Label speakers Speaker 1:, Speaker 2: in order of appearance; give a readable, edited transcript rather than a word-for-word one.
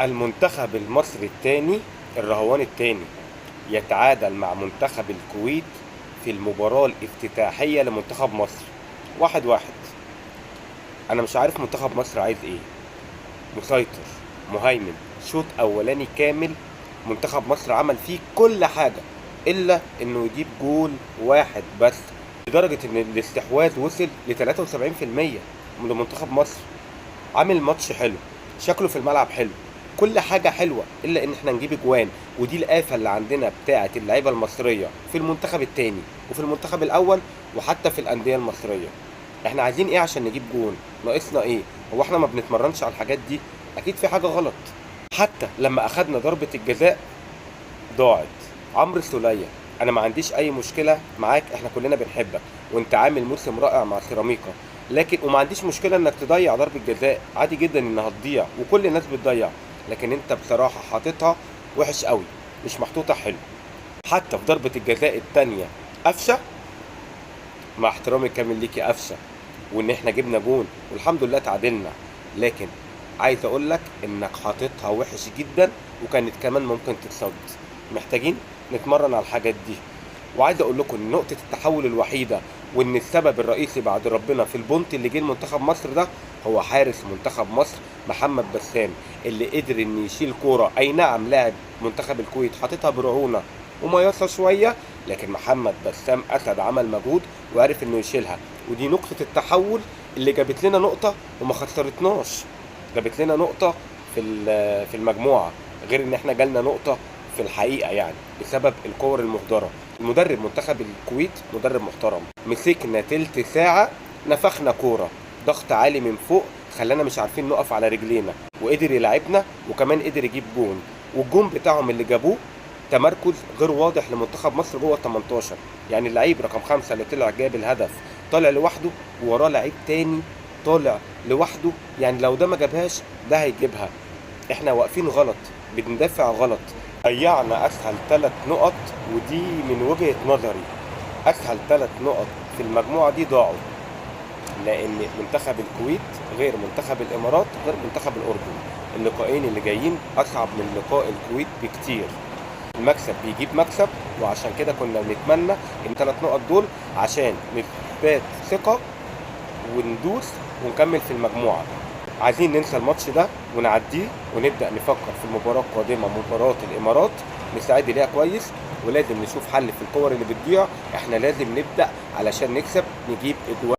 Speaker 1: المنتخب المصري الثاني الرهوان الثاني يتعادل مع منتخب الكويت في المباراة الافتتاحية لمنتخب مصر 1-1. أنا مش عارف منتخب مصر عايز إيه. مسيطر، مهيمن، شوط أولاني كامل منتخب مصر عمل فيه كل حاجة إلا إنه يجيب جول واحد بس، لدرجة إن الاستحواذ وصل ل 73% من منتخب مصر. عامل ماتش حلو، شكله في الملعب حلو، كل حاجة حلوة إلا إن إحنا نجيب أجوان. ودي الآفة اللي عندنا بتاعة اللعيبة المصرية في المنتخب التاني وفي المنتخب الأول وحتى في الأندية المصرية. إحنا عايزين إيه عشان نجيب جون؟ ناقصنا إيه؟ هو إحنا ما بنتمرنش على الحاجات دي؟ أكيد في حاجة غلط. حتى لما أخدنا ضربة الجزاء ضاعت. عمرو السولية، انا ما عنديش اي مشكله معاك، احنا كلنا بنحبك وانت عامل موسم رائع مع سيراميكا، لكن وما عنديش مشكله انك تضيع ضربه جزاء، عادي جدا انها تضيع وكل الناس بتضيع، لكن انت بصراحه حاططها وحش قوي، مش محطوطه حلو. حتى في ضربه الجزاء الثانيه قفشه، مع احترامي الكامل ليكي قفشه، وان احنا جبنا جون والحمد لله تعادلنا، لكن عايز اقول لك انك حاططها وحش جدا وكانت كمان ممكن تتصد. محتاجين نتمرن على الحاجات دي. وعايز اقول لكم ان نقطه التحول الوحيده وان السبب الرئيسي بعد ربنا في البونت اللي جه لمنتخب مصر ده هو حارس منتخب مصر محمد بسام، اللي قدر ان يشيل كوره. اي نعم لاعب منتخب الكويت حاططها برعونه ومياصه شويه، لكن محمد بسام اسد عمل مجهود وعرف انه يشيلها. ودي نقطه التحول اللي جابت لنا نقطه وما خسرتناش، جابت لنا نقطه في المجموعه، غير ان احنا جالنا نقطه في الحقيقه يعني بسبب الكور المهدره. المدرب منتخب الكويت مدرب محترم، مسكنا تلت ساعه نفخنا كوره، ضغط عالي من فوق خلانا مش عارفين نقف على رجلينا، وقدر يلعبنا وكمان قدر يجيب جون. والجون بتاعهم اللي جابوه تمركز غير واضح لمنتخب مصر جوه ال 18، يعني اللعيب رقم 5 اللي طلع جاب الهدف طالع لوحده ووراه لعيب تاني طالع لوحده، يعني لو ده ما جابهاش ده هيجيبها. احنا واقفين غلط، بندافع غلط، ضيعنا اسهل 3 نقط. ودي من وجهة نظري اسهل 3 نقط في المجموعة دي ضاعوا، لان منتخب الكويت غير منتخب الامارات غير منتخب الاردن. اللقاءين اللي جايين اصعب من لقاء الكويت بكتير. المكسب بيجيب مكسب، وعشان كده كنا بنتمنى ان 3 نقط دول عشان نثبات ثقة وندوس ونكمل في المجموعة. عايزين ننسى الماتش ده ونعديه ونبدأ نفكر في المباراة القادمة، مباراة الإمارات، نستعد ليها كويس. ولازم نشوف حل في الكور اللي بتضيع، احنا لازم نبدأ علشان نكسب نجيب اجوان.